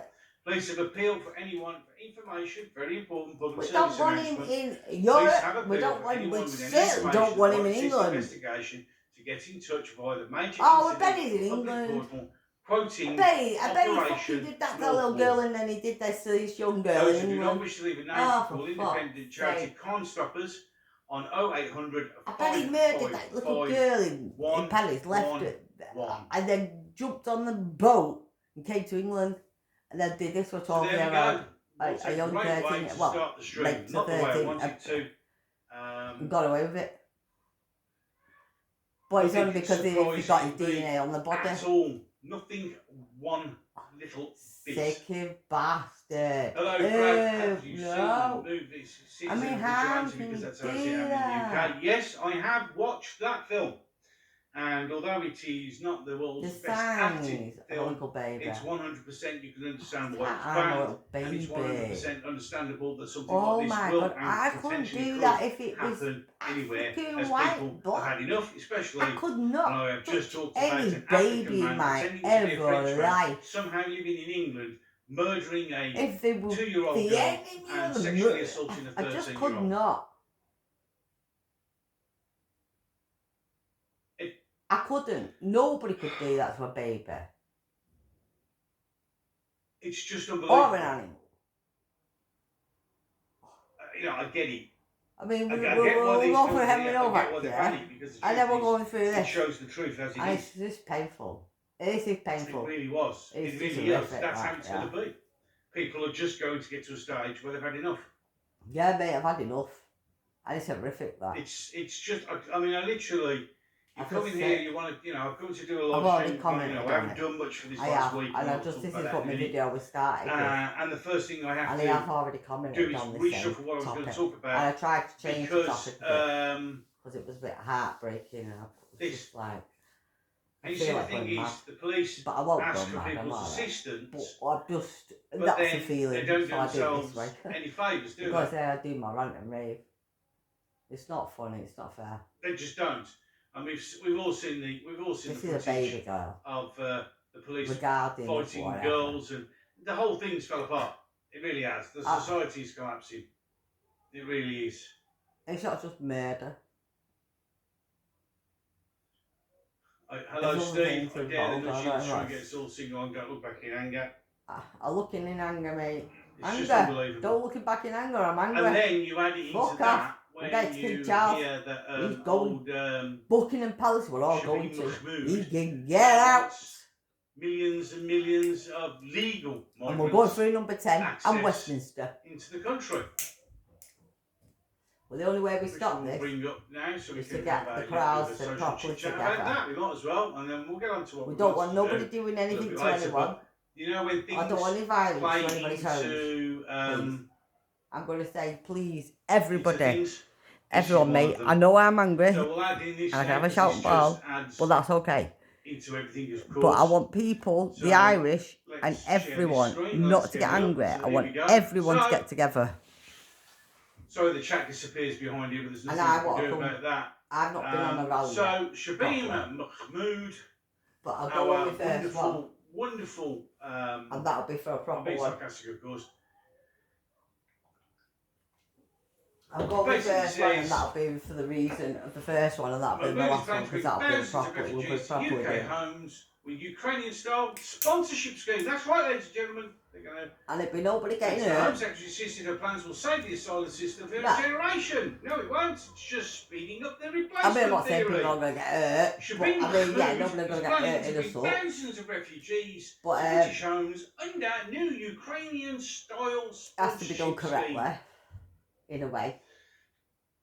Police have appealed for anyone for information, very important public We service don't want him announcement. in Police have Europe. We appealed don't for want him. anyone We with any certainly don't information want him or in assist England. investigation to get in touch via the major Oh, I bet incident he's in public England. portal, quoting I bet he Operation fucking did that to a little Snowfall. girl and then he did this to this young girl Those in who do not England. wish to leave a name Oh, call for independent fuck's charity sake. Con Stoppers on 0800 I bet he murdered that little girl in Paris, left it, and then jumped on the boat and came to England and then did this for 12 So years there we old. go. A It's a young great way 13, to well, start the stream. late to Not the way I 13, wanted to. and got away with it. But it's only Nothing because he got his surprising me DNA on the body. At all. Nothing one little bit. Sick bastard. Hello, Brad. Have you no. seen the movie Citizen I mean, of how Vigilante? can Because you that's how I do see it happening in the that? UK. Yes, I have watched that film. And although it is not the The world's best acted signs of a film, little baby. it's 100% you can understand why it's I'm a banned. little And it's baby. 100% understandable that something Oh like this my will god, and I couldn't potentially do could that if it was happen anywhere, African as white people blood. have had enough, especially. I could And not I have just touch talked about any an baby African in man my pretending to be a ever French man, life. somehow living in England, murdering a If they would 2-year-old the girl enemy and of the sexually murder, assaulting a I just 13-year-old. could not. I couldn't. Nobody could do that to a baby. It's just unbelievable. Or an animal. You know, I get it. I mean, I we'll get why go these for films Henry I Novak, get why they yeah? ban it, because the And then we're truth going through is, it this. shows the truth as it And is. it's just painful. This is It painful. really was. It's It really is. horrific, That's how that, it's going to be. People are just going to get to a stage where they've had enough. Yeah, mate, I've had enough. And it's horrific, that. It's just. I mean, I literally. You I come feel in here. sick. You want to. You know, I've come to do a I've live already stream. commented I on haven't it. done much for this I last have, week. and I'll I've just, talk this about is that what in my a minute. video was started with. And the first thing I have And I to have already do commented is on this reshuffle what I was going to topic. talk And about I tried to change the because topic because it was a bit heartbreaking and I was this- just like, I and you feel see the like thing going is mad. the police But I won't ask go for mad, I'm people's alright. assistance, But I just, but that's then the feeling, they don't do so I do it themselves this way. any favours, do Because they? I do my rant and rave. It's not funny, it's not fair. They just don't. And we've all seen the This is a footage baby girl. of the police Regarding fighting whatever. girls, and the whole thing's fell apart. It really has. The society's collapsing. It really is. It's not just murder. Hello, There's other Steve. things I dare involved, the I nudge don't you to try know. and get us all sing on. Don't look back in anger. I'm looking in anger, mate. It's just Anger. unbelievable. Don't look back in anger, I'm angry. And then you add it into Fuck that off. when Get to you Charles. hear that He's going. old Buckingham Palace we're all Shabib going to. Mahmood He can get out. wants millions and millions of legal And we're going migrants through number 10 access and Westminster. into the country. Well, the only way we Which stop we'll this bring up now, so we is can to get have the a crowds bit of to a social properly chit-chat together. about that. We might as well, and then we'll get on to what we we've don't got want to nobody do doing a little anything bit to later, anyone. but you know when things I don't want any violence play to anybody's homes. into I'm going to say, please, into everybody, things, everyone, this is one mate. of them. I know I'm angry, So we'll add in this and I can now, have a 'cause shout this ball, just adds but that's okay. into everything, of course. But I want people, So, the Irish, let's and share this everyone, screen. not Let's to get get it up. angry. So I here want we go. everyone to So- get together. Sorry, the chat disappears behind you, but there's And nothing I you can want do to come- about that. I've not been on a rally yet, So, Shabib properly. Mahmood, but I'll go our on the first one, wonderful, and that'll be for a I'm proper being one. sarcastic, of course. I'll go on the Basically first one, and says- that'll be for the reason of the first one, and that'll be the Mahmood is last one, planning to because bring that'll be thousands of properly, we'll be refugees to properly UK doing. homes with Ukrainian-style sponsorship schemes. That's right, ladies and gentlemen. They're going to. And it'll be nobody getting The Home hurt. Secretary insisted her plans will save the asylum system for a No. generation. No, it won't. It's just speeding up the I replacement mean, I'm not saying theory. people are going to get hurt, but Shabib I mean, yeah, Mahmood nobody's is going to get planning hurt to in a bring sort. thousands of refugees But to British homes under new Ukrainian-style has to be done sponsorship scheme. correctly, in a way.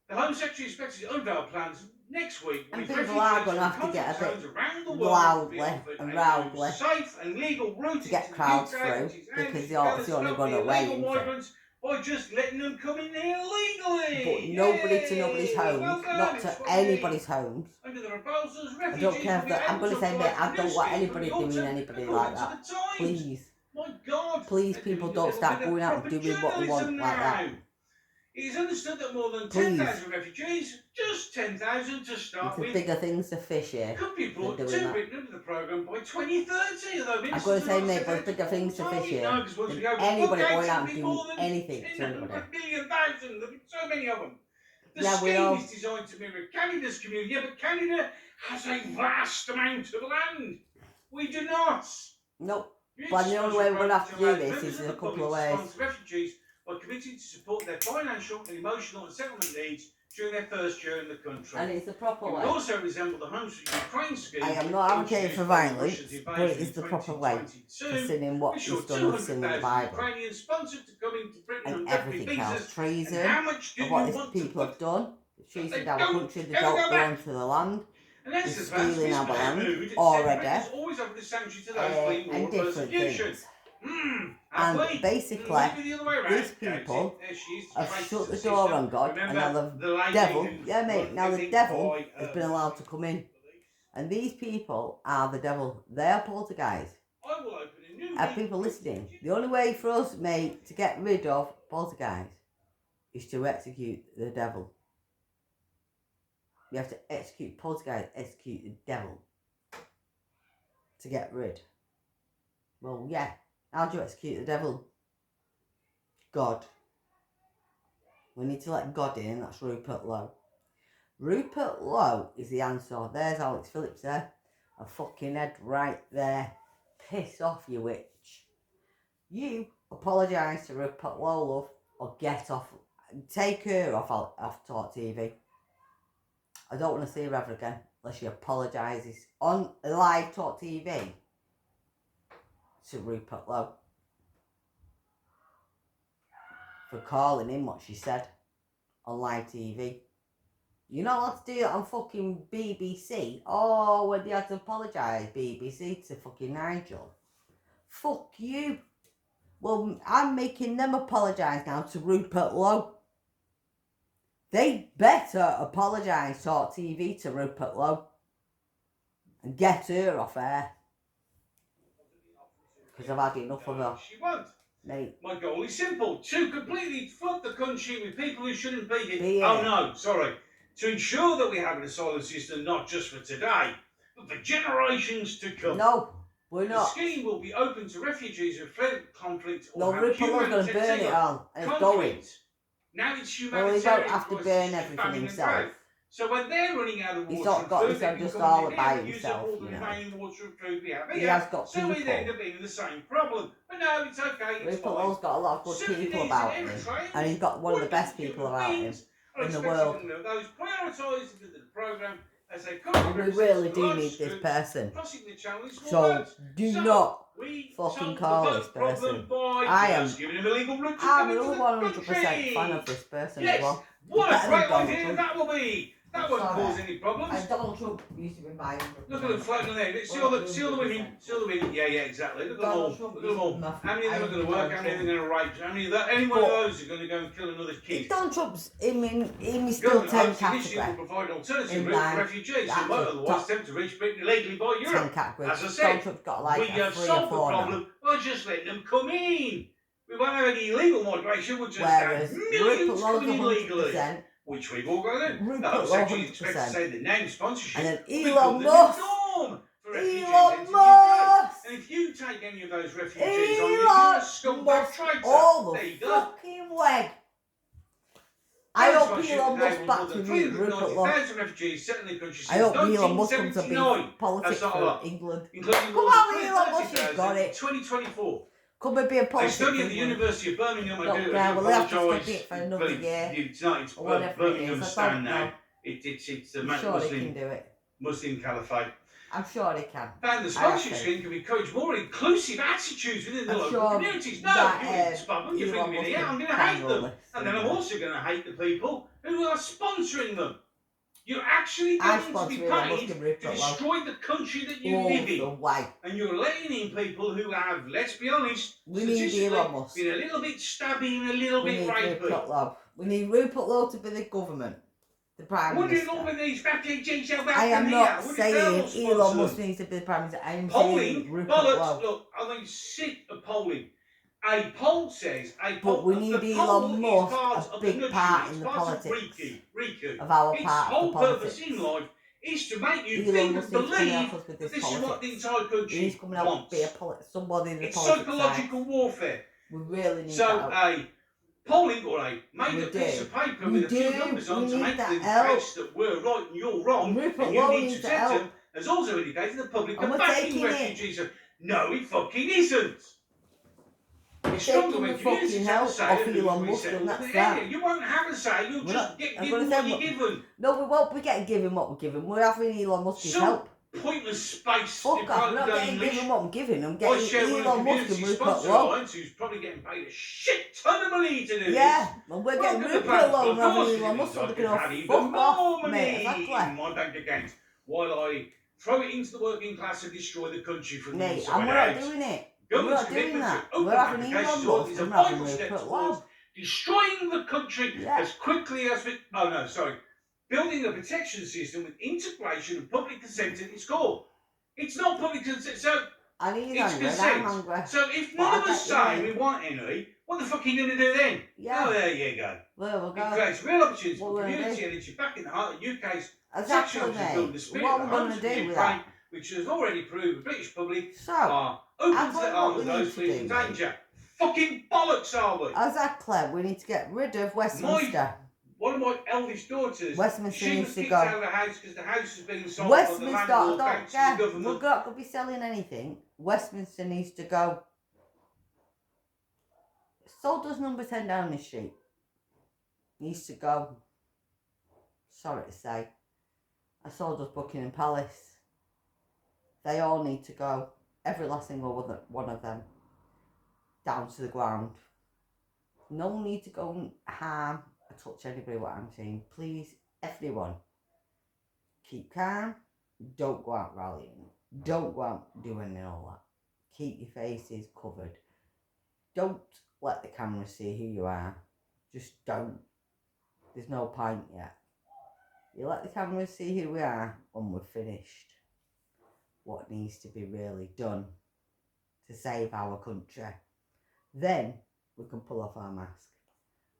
The Home Secretary expects to unveil plans next week. And with people are refugees going to from have to get a conflict bit zones around the world loudly will be offered and a rowdly safe and legal route to get into the crowds UK, through, which is because aimed the to art's only stop going the to wait illegal for. migrants by just letting them come in here legally. But nobody to nobody's Yay! homes, Well done, not it's to what we anybody's homes. Under the proposals, I refugees don't care will if be that. I'm able going to say, apply mate, I for don't new want schemes anybody from the doing autumn anybody according like to that. the Times. Please. My God. Please, They're people, doing a don't little start bit of going out and proper doing what you want journalism like that. now. It is understood that more than Please. 10,000 refugees, just 10,000 to start There's with, bigger things to fish here. could be brought doing to that. Britain under the programme by 2030. Although I'm going to say, mate, there's bigger things to fish here than anybody going out and doing anything to anybody. 1,000,000. There'll be so many of them. The Yeah, we scheme know. is designed to mirror Canada's community. Yeah, but Canada has a vast amount of land. We do not. Nope. You But the only way we're going to have to do allow this members is of in a the couple public of to ways. sponsor refugees by committing to support their financial and emotional and settlement needs during their first year in the country. And it's the proper It would way. also resemble the Home Ukraine scheme. I am not advocating for introduced by violence, Russia's but invasion it is in the proper way 2022, for sinning what which is saw done with sin in the 200,000 Bible. Ukrainians sponsored to come into Britain And on temporary everything else. visas. Treason, And how much do of you what these want people to have put? done. They're chasing They down don't the country, they ever don't go belong back. to the land. And as They're the vast stealing our land mood, already. Britain's always offered a sanctuary to those fleeing war And and different persecution. things. And And basically, these people have shut the door on God, and now the devil, yeah mate, now the devil has been allowed to come in. And these people are the devil. They are poltergeists. Are people listening? The only way for us, mate, to get rid of poltergeists is to execute the devil. You have to execute poltergeist, execute the devil to get rid. Well, yeah. How do you execute the devil? God. We need to let God in, and that's Rupert Lowe. Rupert Lowe is the answer. There's Alex Phillips there. A fucking head right there. Piss off, you witch. You apologise to Rupert Lowe, love, or get off. Take her off Talk TV. I don't want to see her ever again unless she apologises on live Talk TV to Rupert Lowe for calling him what she said on live TV. You're not allowed to do it on fucking BBC. Oh, when they had to apologise, BBC, to fucking Nigel. Fuck you. Well, I'm making them apologise now to Rupert Lowe. They better apologise, Talk TV, to Rupert Lowe. And get her off air. Because I've had enough of her. She won't. Mate. My goal is simple. To completely flood the country with people who shouldn't be here. Be here. Oh no, sorry. To ensure that we have an asylum system not just for today, but for generations to come. No, we're The not. scheme will be open to refugees who fled conflict or No, have Rupert Lowe's going to burn it humanitarian all. And it's going. conflict. Now it's Well, he humanitarian. won't have to crisis, burn everything famine and himself. drought. So when they're running out of water He's not and got food, this they on can just come all in by here, use himself, up all the you know. remaining water and food we have He here. has got So we people. end up being the same problem. But no, it's okay. It's Rupert fine. Lowe's got a lot of good Sudanese people and about him. Eritreans, And he's got one of the best wonderful people human about him beings are in the expected world. to know those prioritised into the programme as they come And we really do need this person. crossing the channel is So, vote. do So, not we fucking solve call the this vote problem person. by I am- just giving him a legal route to I'm come into the 100% fan country. of this person Yes. as well. What a Better than great Donald idea Trump. that will be. That I'm won't sorry. cause any problems. And Donald Trump used to be my Look at them floating on there. See all the women. See all the women. Yeah, exactly. Look at them all. Donald Trump Look at them all. used to be How many of them are going to work? How many are going to rape? How many of that? Any one of those are going to go and kill another kid. Donald Trump's in his still Government 10 hopes initially will category. provide alternative In routes line. for refugees That's who might a otherwise top attempt to reach Britain illegally by 10 Europe. categories. As I said, Donald Trump's got like we a have 3 or solved the 4 now. problem by just letting them come in. We won't have any illegal migration. We'll just Whereas have Rupert millions Lowe's coming in legally. 100%. Which we've all got to do. Rupert The Home Lowe Secretary is expected to 100%. say that now sponsorship And then will become Elon the Musk. norm for refugees Elon entering the UK. Musk. And if you take any of those refugees on, you're a Elon scumbag Musk. traitor. All There the you go. fucking way. I hope Sponsorship Elon Musk enabled back more to than you, Rupert Lowe. 390,000 refugees settled in the country since I hope Elon Musk comes to be 1979, politics That's not a for lot. England. including Come more on, than Elon Musk, you've 330,000 got in it. 2024. Come and be a A politics study for at the England. University of Birmingham, I Look, do yeah, we'll have to apologise. stick it for another year. It's not, it's Or whatever it Birmingham is, I stand don't now. know. It's the I'm sure they can Muslim do it. Muslim caliphate. I'm sure they can. And the sponsorship scheme can encourage more inclusive attitudes within the I'm local sure communities. No, that, you didn't spot them, you Elon bring me Musk here, I'm going to can hate rule them. this, And then I'm yeah. also going to hate the people who are sponsoring them. You're actually I going to sponsor be Elon Musk paid and to Rupert Love destroy the country that you all live the in. way. And you're letting in people who have, let's be honest, We need statistically, Elon Musk. been a little bit stabby and a little We bit need rapey. Rupert Love. We need Rupert Love to be the government, the Prime Wondering Minister. all of these refugees are I welcome am here. not Would saying you Elon Musk needs to be the Prime Minister. I am saying polling, Rupert bollocks. Love. Look, I'm sick of polling. A poll says But we need the Elon poll is Musk part a of big the part nudging, in it's the part politics of Riku. of our Its part of whole the purpose politics. in life is to make you Elon think Musk and needs to come believe help us with that this this is what the politics. entire country He's coming out wants. to be somebody in the It's politics psychological side. warfare. We really need So that help. a polling or a made We up piece do. of paper We with a few do. numbers We on to need make that the help. case that we're right and you're wrong, Rupert and you Love need needs to to accept help. them, has also indicated the public And are we're backing taking it. refugees. No, it fucking isn't. We're It's stronger taking when the fucking communities have a help say off and who's Elon Musk, resettled and in that's the area. that. You won't have a say, you'll We're just not- get I'm given gonna what say you're what- given. No, we won't be getting given what we're given. We're having Elon Musk's Some help. pointless space. Fuck off, we're not getting English. given what I'm giving. I'm I getting share one of the Elon Musk and community Rupert sponsor Love. alliance who's probably getting paid a shit ton of money to do Yeah, and we're this. getting Welcome to Rupert Bank Love and Club. having Of Elon course Musk it means I looking can off. have even Fuck more off, money mate. in Exactly. my bank account while I throw it into the working class and destroy the country from the Mate, inside and we're not out. doing it. We're Government's not doing commitment that. to open We're having applications Elon is Musk a and vital having step Rupert towards Love. destroying the country Yeah. as quickly as we... Oh, no, sorry. Building a protection system with integration and public consent at its core. It's not public consent, so... And he's It's angry and consent. I'm angry. So if But none I of us get you, say mate. we want any, what the fuck are you going to do then? Yeah. Oh, there you go. There we It go. creates real opportunities What for we're gonna community do. and it's back in the heart of the UK's Exactly, sexual to build the mate. spirit What of we're the going homes to of do with Ukraine, that. which has already proved the British public So, are open I'll to tell the you what arms we of need those to fleeing do, mate. danger. Fucking bollocks are we? exactly, we need to get rid of Westminster. One of my eldest daughters, Westminster she needs was to kicked go. out of the house because the house has been sold by the Westminster, I landlord don't thanks to care. the We're government. not going to be selling anything. Westminster needs to go. So does number 10 Downing Street. Needs to go. Sorry to say. And so does Buckingham Palace. They all need to go. Every last single one of them. Down to the ground. No need to go and harm or touch anybody, what I'm saying. Please, everyone, keep calm. Don't go out rallying. Don't go out doing all that. Keep your faces covered. Don't let the camera see who you are. Just don't. There's no point yet. You let the camera see who we are when we're finished. What needs to be really done to save our country. Then we can pull off our mask.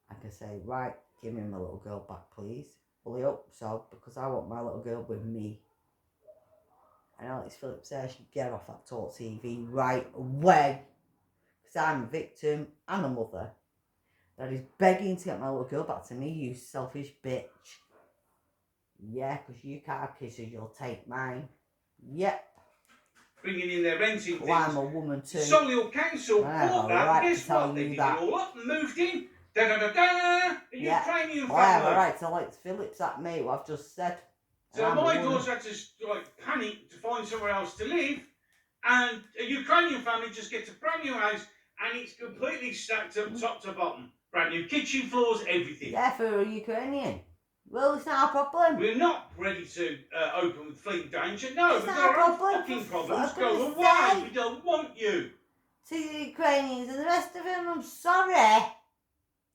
I can say, right, give me my little girl back, please. Fully up, so, because I want my little girl with me. And Alex Phillips there should get off that Talk TV right away. Because I'm a victim and a mother that is begging to get my little girl back to me, you selfish bitch. Yeah, because you can't kiss her, you'll take mine. Yep. Bringing in their renting Well, I'm things. a woman too. Solihull Council I have bought a that, right and to guess tell what? They you did that. it all up and moved in. A Yeah. Ukrainian Well, I have a family. right to Alex Phillips at me, what I've just said. So And I'm my a woman. daughter had to panic to find somewhere else to live, and a Ukrainian family just gets a brand new house, and it's completely stacked up top to bottom. Brand new kitchen floors, everything. Yeah, for a Ukrainian. Well, it's not a problem. We're not ready to open with fleeing danger. No, It's we've not got a our own problem, fucking for problems. fuck's Go sake. away. We don't want you. To the Ukrainians and the rest of them, I'm sorry.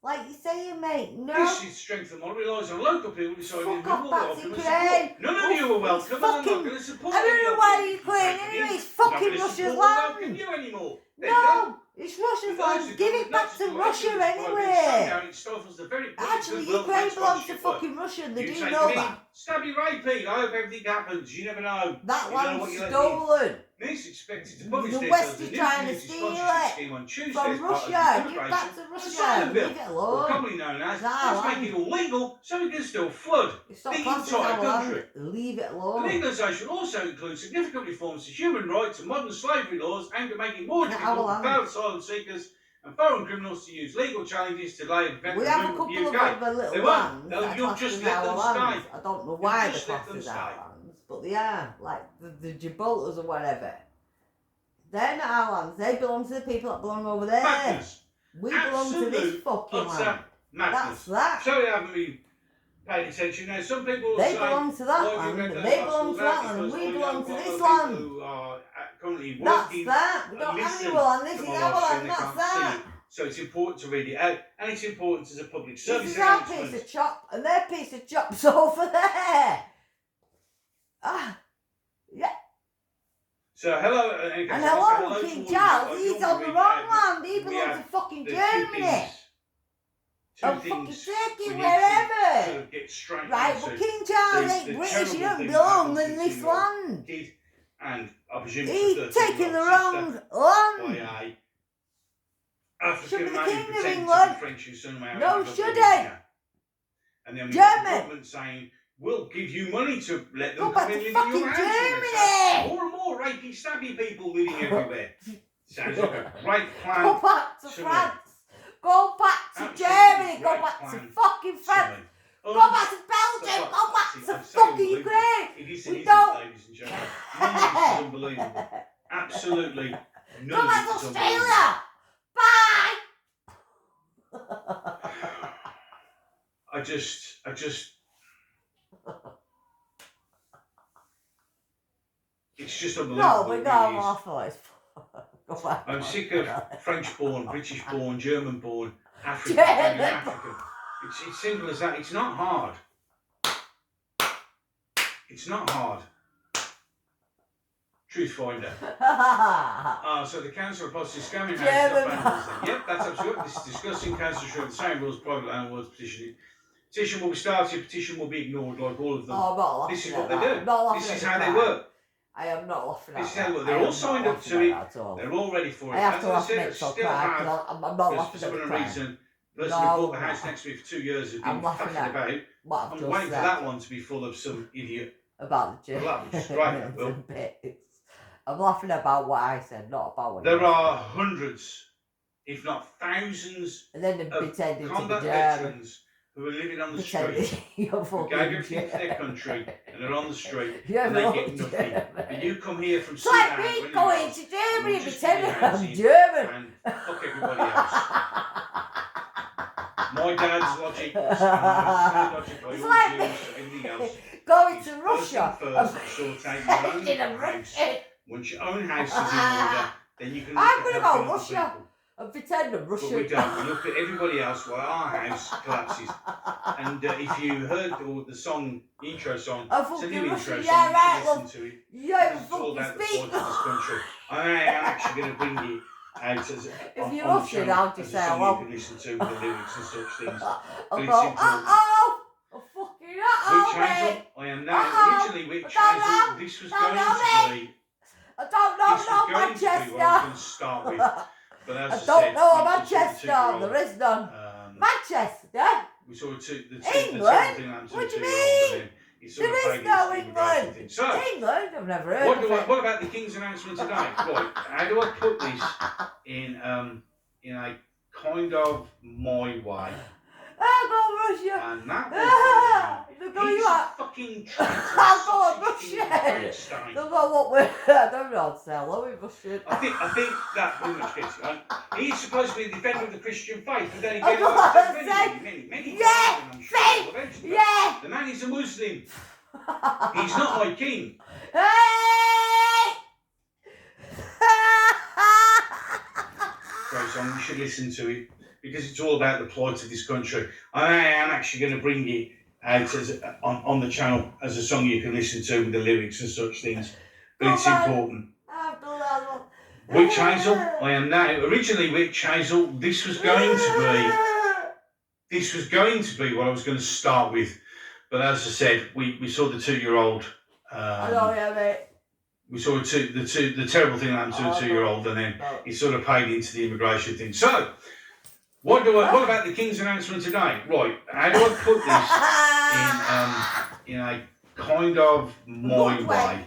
Like you say, mate, no. This is strength and model relies on local people deciding Fuck who off will back welcome to and Ukraine. support. None of Oh, you are it's welcome, and I'm not fucking- going to support I don't any know of why you. Ukraine Frankly, anyway, it's I'm not fucking gonna Russia's support or welcome land. you anymore. There you go. No, it's Russia's For those land. who Give don't it back let to us Russia do it, anyway. down, it stifles the very Actually, goodwill Ukraine of belongs to sponsorship work. fucking Russia and they You do take know it in, that. Stabby rapey. I hope everything happens. You never know. That You don't know what land's you're letting in. stolen. This expected to publish The their West bills, is a new trying to community steal sponsorship it scheme on Tuesday from as part of Russia. the Give immigration back to and Russia. asylum bill, Leave it or alone. commonly known as, It's our let's make land. it all legal so we can still flood. It's not the classed as entire our land. country. Leave it The alone. legalisation also includes significant reforms to human rights and modern slavery laws aimed at making it more Not difficult our for land. failed asylum seekers and foreign criminals to use legal challenges to delay and prevent We the have a movement couple of of the UK. other They little won't. lands They'll- that are you'll classed just as let our them lands. stay. I don't know You'll why they're just let classed them as our stay. lands, but they are. Like the Gibraltars or whatever. They're not our lands. They belong to the people that belong over there. Madness. We belong to this Absolute, fucking utter land. That's madness. that. So you haven't been paying attention. Now, some people will They say, belong to that "Why have you land, read and those they articles belong to that out? land, and Because we I belong know to quite a this lot of land." people who are currently That's working that. We and don't have listen any land. This to is my our live stream, land. they That's can't that. see it. So it's important to read it out, and it's important as a public This service is our piece announcement. of chop, and their piece of chop's over there. Ah, yeah. So hello, And so hello, to King all Charles. you. He's I on the don't wrong read land. He we belongs to have fucking the Germany. Two Oh, fucking things Turkey, we need to wherever. sort of get straight Right, into. but King Charles The ain't British. He terrible don't thing belong that in happened this to your land. kid, and I presume He's it's the 13-year-old taking the sister wrong by land. a African Should be the man who King of pretended to England. be French and somehow No, ended up should living he? here. And then we got the German. government saying, "We'll give you money to let them Go come back in to and live in your fucking house." And it's Germany. more and more rapey, stabby people living everywhere. Sounds like a great Go plan. back to Somewhere. France. Go back to Absolutely Germany. Go great back to plan. fucking France. Somewhere. Go back to Belgium. Go back to fucking Ukraine. It is, We it don't- isn't, ladies and gentlemen. None of this is unbelievable. Absolutely none Go back to of it is Australia. Bye. I just. It's just unbelievable. No, but it no, really I'm is. awful. Go back. I'm sick of French-born, British-born, German-born, African, German. African. It's simple as that. It's not hard. It's not hard. Truth finder. So the council reports is scamming German. animals. Yep, that's absolutely. This is disgusting. Council should have the same rules private landlords petitioning. Petition will be started. Petition will be ignored, like all of them. Oh, I'm not laughing This is at what they that. do. I'm not laughing This at is the how they crime. work. I am not laughing at This is that. how they work. They're I all am signed not up laughing to at it. that at all. They're all ready for it. I have As to I laugh said, next still to cry have. because I'm not Because for laughing at some the unknown crime. reason, the person No, who bought the I'm house not. next to me for 2 years has I'm been laughing fucking at about. what I've I'm just waiting for said that one to be full of some idiot. about the Well, that was great, Will. bits. I'm laughing about what I said, not about what you There said. are hundreds, if not thousands, And then they of pretending to be combat German. veterans who are living on the Pretending street, you're who fucking gave everything to their German. country, and they're on the street, You're and they not get nothing. German. But you come here from It's like Sudan, or me anywhere going else, to Germany and just pretending give your I'm hands in German. and fuck everybody else. My dad's logic was the logic I It's always like use for everything else. Going is to first Russia. and first, sort out your own Pretending I'm house. Russian. Once your own house is in order, then you can look I'm at gonna helping go other Russia. people. And pretend I'm But we Russian. don't. We look at everybody else while our house collapses. And if you heard the song, the intro song, I'm it's a fucking new intro Russian. song, Yeah, you right, should love. listen to it. Yeah, It's all fucking about the speak. plight of this country. I am actually going to bring it out as If on, you're on the Russian, channel I'll as just a say song hello. you can listen to with the lyrics and such things. I'll it's go, important. uh-oh. Oh, fucking Witch uh-oh, Hazel, mate. I am now. Uh-oh. Originally, Witch Don't Hazel, know. this was Don't going know to me. be. I don't know This no was going to be what I was going Manchester. to start with. But as I I don't said, know we Manchester. saw the There is none. two-year-old, Manchester? we saw the England? terrible thing happened to What the do you 2-year-old, and then it sort There of is played no into the immigration England. thing. So, England? I've never heard of it. what about the King's announcement today? Right, how do I put this in a kind of my way? I'll go Russia. And that Ah, will look how be, you he's a are. fucking traitor. I'll go sausage king of Russia. Frankenstein. Look at what we're. I don't know how to say hello in Russian. I think that pretty much gets it. He's supposed to be the defender of the Christian faith, but then he I gave know us what I'm many Yeah, times, and I'm sure faith, he'll eventually. Yeah. The man is a Muslim. He's not my king. Hey! Great song. You should listen to it because it's all about the plight of this country. I am actually going to bring it out as on the channel as a song you can listen to with the lyrics and such things. But it's important. Witch Hazel, I am now. Originally, Witch Hazel, this was going to be what I was going to start with. But as I said, we saw the 2-year-old. I know, yeah, mate. We saw the terrible thing that happened to the 2-year-old, and then it sort of paid into the immigration thing. So, what about the King's announcement today? Right, how do I put this in a kind of my way?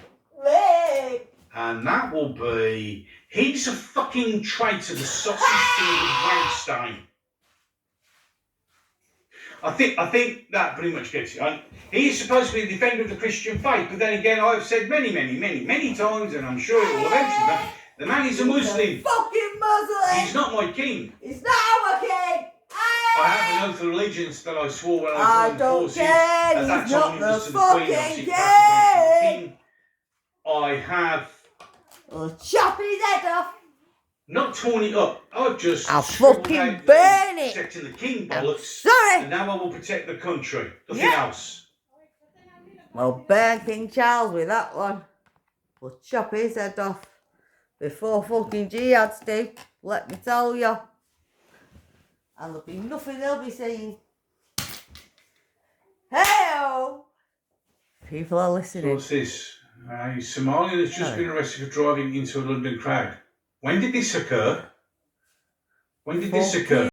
And that will be, He's a fucking traitor, the sausage-fingered Weinstein. I think that pretty much gets it. He is supposed to be the defender of the Christian faith, but then again, I've said many times, and I'm sure it will eventually matter, the man is a Muslim. Fucking Muslim! He's not my king. He's not our king! I have an oath of allegiance that I swore when I I joined the don't forces. care, At that he's time, not it the was to the Queen, obviously fucking it passes on to the king! king. I have I'll chop his head off! not torn it up. I've just I'll scribbled fucking out burn it. protecting the king I'm bollocks. sorry! And now I will protect the country. Nothing Yeah. else. Well, burn King Charles with that one. We'll chop his head off before fucking jihads do, let me tell you. And there'll be nothing they'll be saying. Hey-o! People are So listening. what's this? A Somalian has just been arrested for driving into a London crowd. When did this occur? When did this occur?